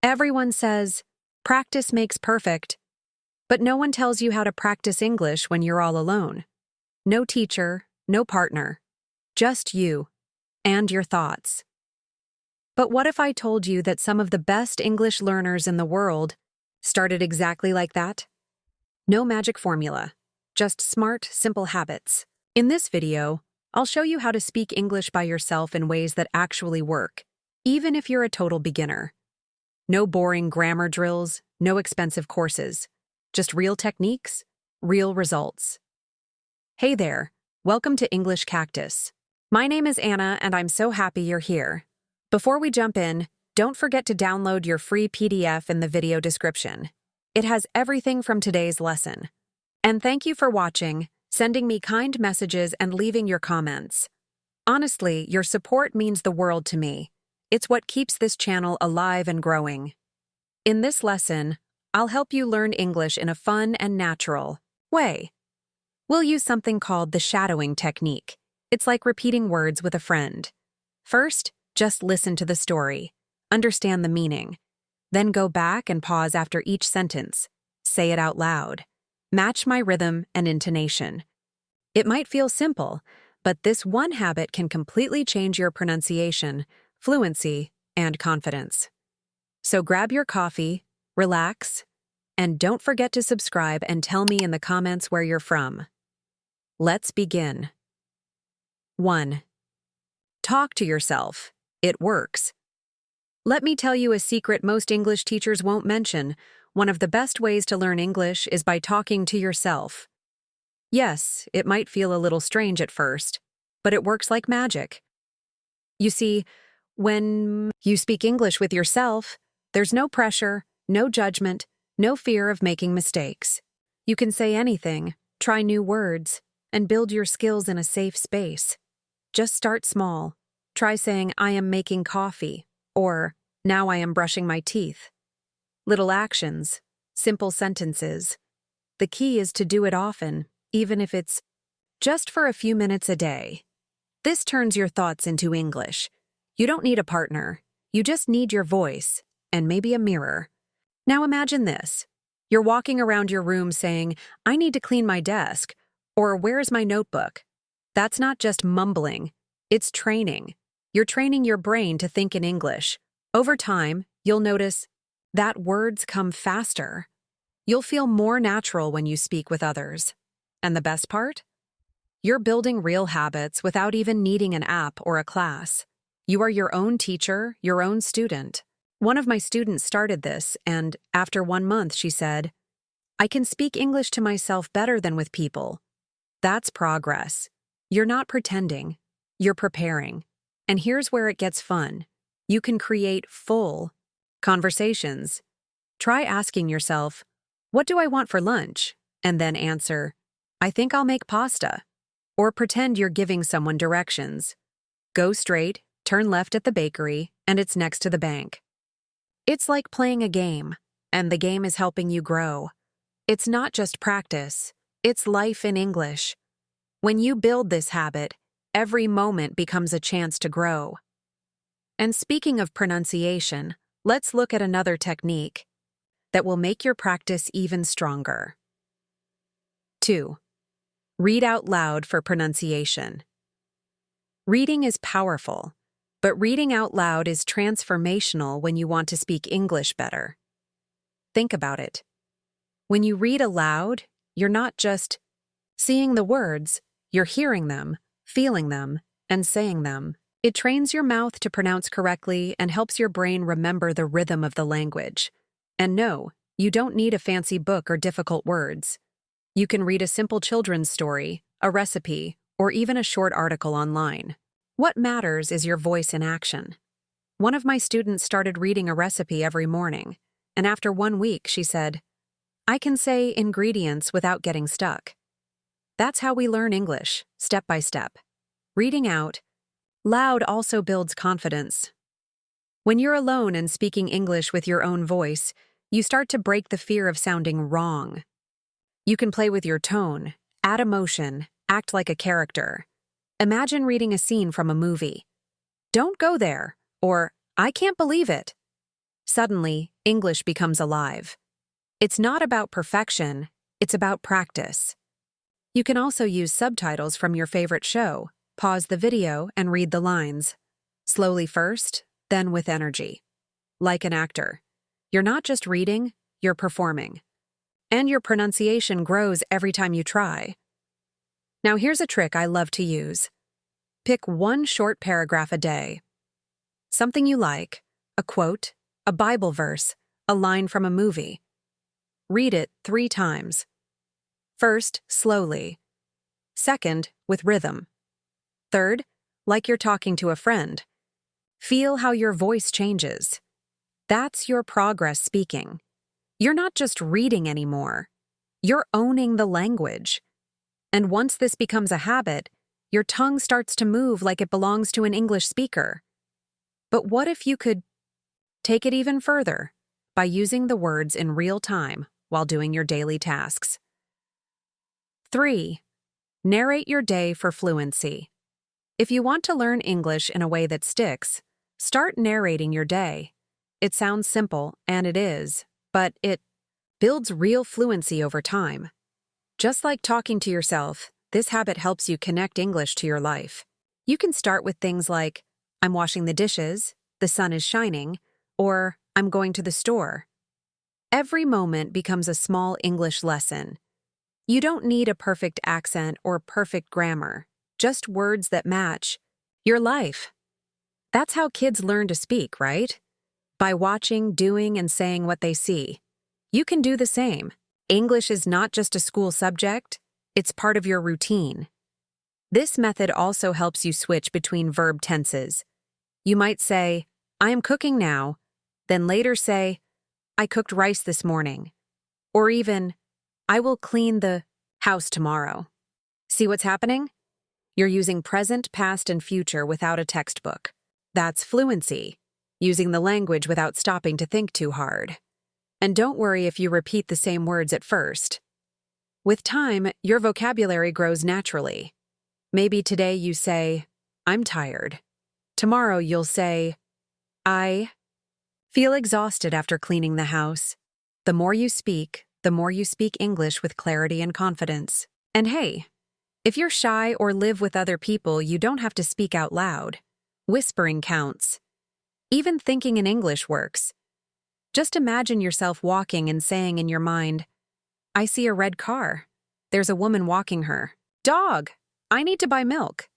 Everyone says, practice makes perfect, but no one tells you how to practice English when you're all alone. No teacher, no partner, just you and your thoughts. But what if I told you that some of the best English learners in the world started exactly like that? No magic formula, just smart, simple habits. In this video, I'll show you how to speak English by yourself in ways that actually work, even if you're a total beginner. No boring grammar drills, no expensive courses, just real techniques, real results. Hey there, welcome to English Cactus. My name is Anna and I'm so happy you're here. Before we jump in, don't forget to download your free PDF in the video description. It has everything from today's lesson. And thank you for watching, sending me kind messages and leaving your comments. Honestly, your support means the world to me. It's what keeps this channel alive and growing. In this lesson, I'll help you learn English in a fun and natural way. We'll use something called the shadowing technique. It's like repeating words with a friend. First, just listen to the story, understand the meaning. Then go back and pause after each sentence. Say it out loud. Match my rhythm and intonation. It might feel simple, but this one habit can completely change your pronunciation, fluency, and confidence. So grab your coffee, relax, and don't forget to subscribe and tell me in the comments where you're from. Let's begin. 1. Talk to yourself. It works. Let me tell you a secret most English teachers won't mention. One of the best ways to learn English is by talking to yourself. Yes, it might feel a little strange at first, but it works like magic. You see, when you speak English with yourself, there's no pressure, no judgment, no fear of making mistakes. You can say anything, try new words, and build your skills in a safe space. Just start small. Try saying, I am making coffee, or now I am brushing my teeth. Little actions, simple sentences. The key is to do it often, even if it's just for a few minutes a day. This turns your thoughts into English. You don't need a partner. You just need your voice, and maybe a mirror. Now imagine this. You're walking around your room saying, I need to clean my desk, or where's my notebook? That's not just mumbling. It's training. You're training your brain to think in English. Over time, you'll notice that words come faster. You'll feel more natural when you speak with others. And the best part? You're building real habits without even needing an app or a class. You are your own teacher, your own student. One of my students started this, and after 1 month, she said, I can speak English to myself better than with people. That's progress. You're not pretending. You're preparing. And here's where it gets fun. You can create full conversations. Try asking yourself, what do I want for lunch? And then answer, I think I'll make pasta. Or pretend you're giving someone directions. Go straight, turn left at the bakery, and it's next to the bank. It's like playing a game, and the game is helping you grow. It's not just practice, it's life in English. When you build this habit, every moment becomes a chance to grow. And speaking of pronunciation, let's look at another technique that will make your practice even stronger. 2. Read out loud for pronunciation. Reading is powerful, but reading out loud is transformational when you want to speak English better. Think about it. When you read aloud, you're not just seeing the words, you're hearing them, feeling them, and saying them. It trains your mouth to pronounce correctly and helps your brain remember the rhythm of the language. And no, you don't need a fancy book or difficult words. You can read a simple children's story, a recipe, or even a short article online. What matters is your voice in action. One of my students started reading a recipe every morning, and after 1 week she said, I can say ingredients without getting stuck. That's how we learn English, step by step. Reading out loud also builds confidence. When you're alone and speaking English with your own voice, you start to break the fear of sounding wrong. You can play with your tone, add emotion, act like a character. Imagine reading a scene from a movie. Don't go there, or I can't believe it. Suddenly, English becomes alive. It's not about perfection, it's about practice. You can also use subtitles from your favorite show. Pause the video and read the lines. Slowly first, then with energy. Like an actor. You're not just reading, you're performing. And your pronunciation grows every time you try. Now here's a trick I love to use. Pick one short paragraph a day. Something you like, a quote, a Bible verse, a line from a movie. Read it 3 times. First, slowly. Second, with rhythm. Third, like you're talking to a friend. Feel how your voice changes. That's your progress speaking. You're not just reading anymore. You're owning the language. And once this becomes a habit, your tongue starts to move like it belongs to an English speaker. But what if you could take it even further by using the words in real time while doing your daily tasks? 3. Narrate your day for fluency. If you want to learn English in a way that sticks, start narrating your day. It sounds simple, and it is, but it builds real fluency over time. Just like talking to yourself, this habit helps you connect English to your life. You can start with things like, I'm washing the dishes, the sun is shining, or I'm going to the store. Every moment becomes a small English lesson. You don't need a perfect accent or perfect grammar, just words that match your life. That's how kids learn to speak, right? By watching, doing, and saying what they see. You can do the same. English is not just a school subject, it's part of your routine. This method also helps you switch between verb tenses. You might say, I am cooking now, then later say, I cooked rice this morning. Or even, I will clean the house tomorrow. See what's happening? You're using present, past, and future without a textbook. That's fluency, using the language without stopping to think too hard. And don't worry if you repeat the same words at first. With time, your vocabulary grows naturally. Maybe today you say, I'm tired. Tomorrow you'll say, I feel exhausted after cleaning the house. The more you speak English with clarity and confidence. And hey, if you're shy or live with other people, you don't have to speak out loud. Whispering counts. Even thinking in English works. Just imagine yourself walking and saying in your mind, I see a red car. There's a woman walking her. Dog! I need to buy milk.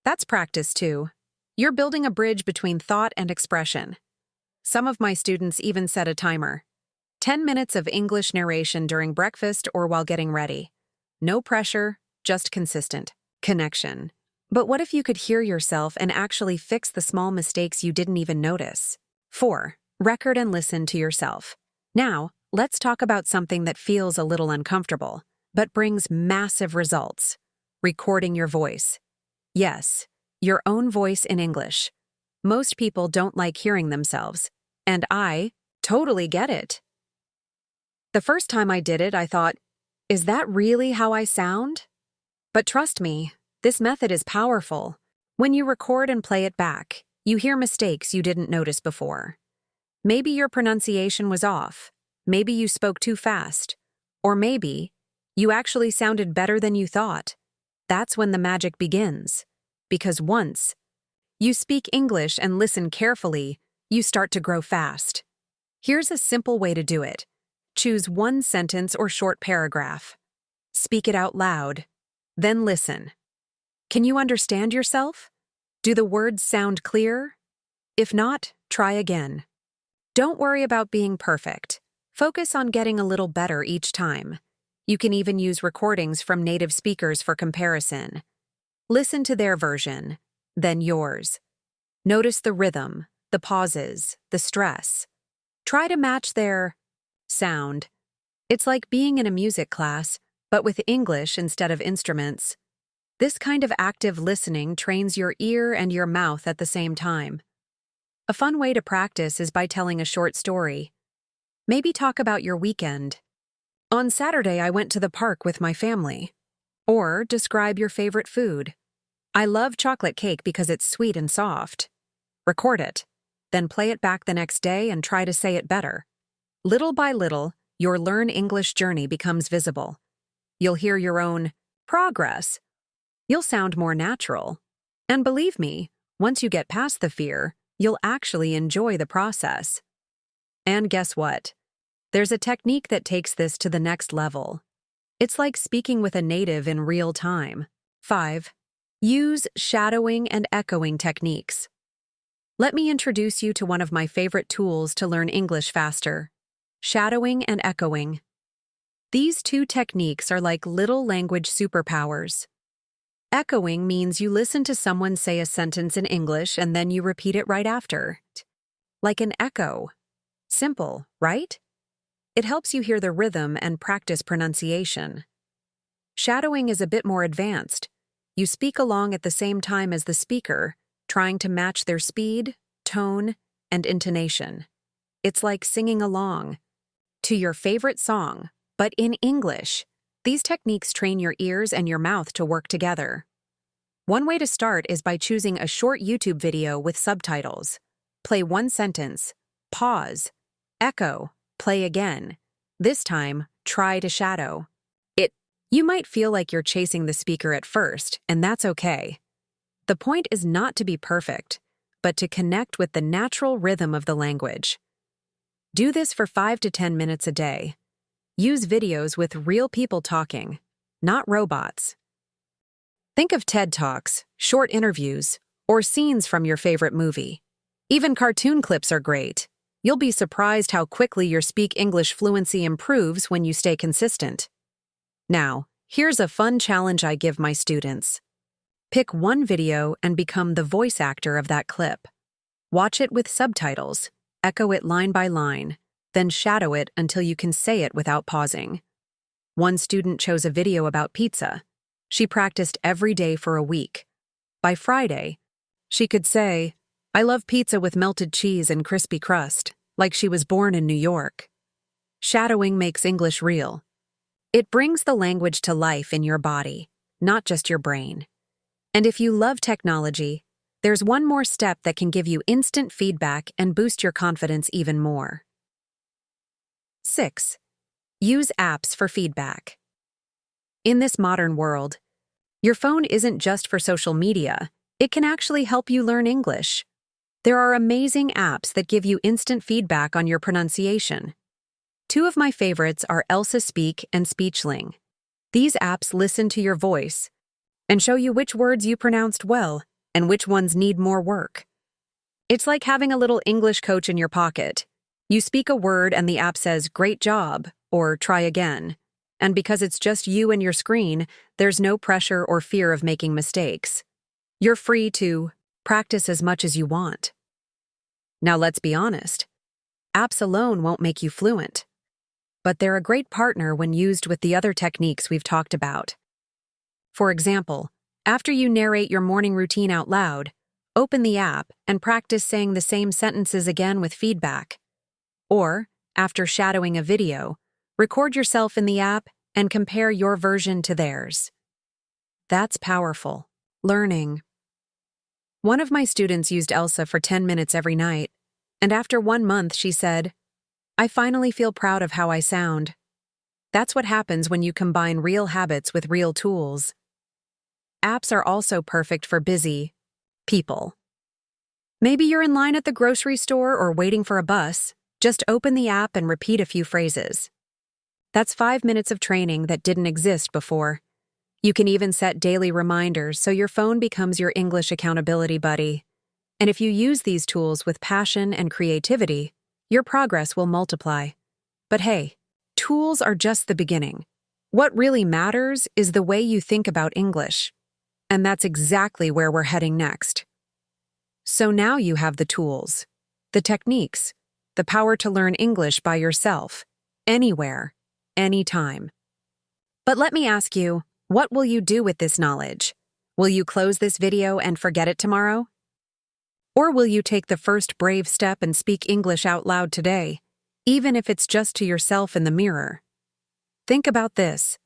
That's practice too. You're building a bridge between thought and expression. Some of my students even set a timer. 10 minutes of English narration during breakfast or while getting ready. No pressure, just consistent connection. But what if you could hear yourself and actually fix the small mistakes you didn't even notice? 4. Record and listen to yourself. Now, let's talk about something that feels a little uncomfortable, but brings massive results. Recording your voice. Yes, your own voice in English. Most people don't like hearing themselves, and I totally get it. The first time I did it, I thought, is that really how I sound? But trust me, this method is powerful. When you record and play it back, you hear mistakes you didn't notice before. Maybe your pronunciation was off, maybe you spoke too fast, or maybe you actually sounded better than you thought. That's when the magic begins. Because once you speak English and listen carefully, you start to grow fast. Here's a simple way to do it. Choose one sentence or short paragraph. Speak it out loud. Then listen. Can you understand yourself? Do the words sound clear? If not, try again. Don't worry about being perfect. Focus on getting a little better each time. You can even use recordings from native speakers for comparison. Listen to their version, then yours. Notice the rhythm, the pauses, the stress. Try to match their sound. It's like being in a music class, but with English instead of instruments. This kind of active listening trains your ear and your mouth at the same time. A fun way to practice is by telling a short story. Maybe talk about your weekend. On Saturday, I went to the park with my family. Or describe your favorite food. I love chocolate cake because it's sweet and soft. Record it. then play it back the next day and try to say it better. Little by little, your Learn English journey becomes visible. You'll hear your own progress. You'll sound more natural. And believe me, once you get past the fear, you'll actually enjoy the process. And guess what? There's a technique that takes this to the next level. It's like speaking with a native in real time. 5. Use shadowing and echoing techniques. Let me introduce you to one of my favorite tools to learn English faster: shadowing and echoing. These two techniques are like little language superpowers. Echoing means you listen to someone say a sentence in English and then you repeat it right after. Like an echo. Simple, right? It helps you hear the rhythm and practice pronunciation. Shadowing is a bit more advanced. You speak along at the same time as the speaker, trying to match their speed, tone, and intonation. It's like singing along to your favorite song, but in English. These techniques train your ears and your mouth to work together. One way to start is by choosing a short YouTube video with subtitles. Play one sentence, pause, echo, play again. This time, try to shadow it. You might feel like you're chasing the speaker at first, and that's okay. The point is not to be perfect, but to connect with the natural rhythm of the language. Do this for 5 to 10 minutes a day. Use videos with real people talking, not robots. Think of TED Talks, short interviews, or scenes from your favorite movie. Even cartoon clips are great. You'll be surprised how quickly your speak English fluency improves when you stay consistent. Now, here's a fun challenge I give my students. Pick one video and become the voice actor of that clip. Watch it with subtitles, echo it line by line, then shadow it until you can say it without pausing. One student chose a video about pizza. She practiced every day for a week. By Friday, she could say, "I love pizza with melted cheese and crispy crust," like she was born in New York. Shadowing makes English real. It brings the language to life in your body, not just your brain. And if you love technology, there's one more step that can give you instant feedback and boost your confidence even more. 6. Use apps for feedback. In this modern world, your phone isn't just for social media. It can actually help you learn English. There are amazing apps that give you instant feedback on your pronunciation. Two of my favorites are Elsa Speak and Speechling. These apps listen to your voice and show you which words you pronounced well and which ones need more work. It's like having a little English coach in your pocket. You speak a word and the app says, "Great job," or "Try again." And because it's just you and your screen, there's no pressure or fear of making mistakes. You're free to practice as much as you want. Now let's be honest. Apps alone won't make you fluent. But they're a great partner when used with the other techniques we've talked about. For example, after you narrate your morning routine out loud, open the app and practice saying the same sentences again with feedback. Or, after shadowing a video, record yourself in the app and compare your version to theirs. That's powerful. Learning. One of my students used Elsa for 10 minutes every night, and after 1 month she said, "I finally feel proud of how I sound." That's what happens when you combine real habits with real tools. Apps are also perfect for busy people. Maybe you're in line at the grocery store or waiting for a bus. Just open the app and repeat a few phrases. That's 5 minutes of training that didn't exist before. You can even set daily reminders so your phone becomes your English accountability buddy. And if you use these tools with passion and creativity, your progress will multiply. But hey, tools are just the beginning. What really matters is the way you think about English. And that's exactly where we're heading next. So now you have the tools, the techniques, the power to learn English by yourself, anywhere, anytime. But let me ask you, what will you do with this knowledge? Will you close this video and forget it tomorrow? Or will you take the first brave step and speak English out loud today, even if it's just to yourself in the mirror? Think about this.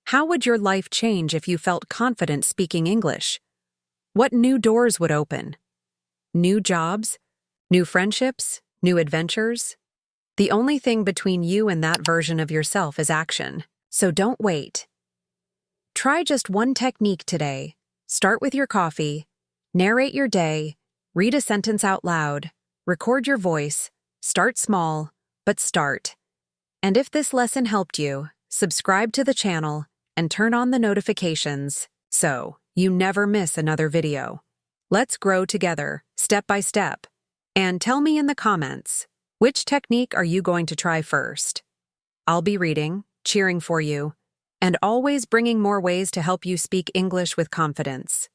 How would your life change if you felt confident speaking English? What new doors would open? New jobs? New friendships? New adventures? The only thing between you and that version of yourself is action. So don't wait. Try just one technique today. Start with your coffee, narrate your day, read a sentence out loud, record your voice, start small, but start. And if this lesson helped you, subscribe to the channel and turn on the notifications so you never miss another video. Let's grow together, step by step. And tell me in the comments, which technique are you going to try first? I'll be reading, cheering for you, and always bringing more ways to help you speak English with confidence.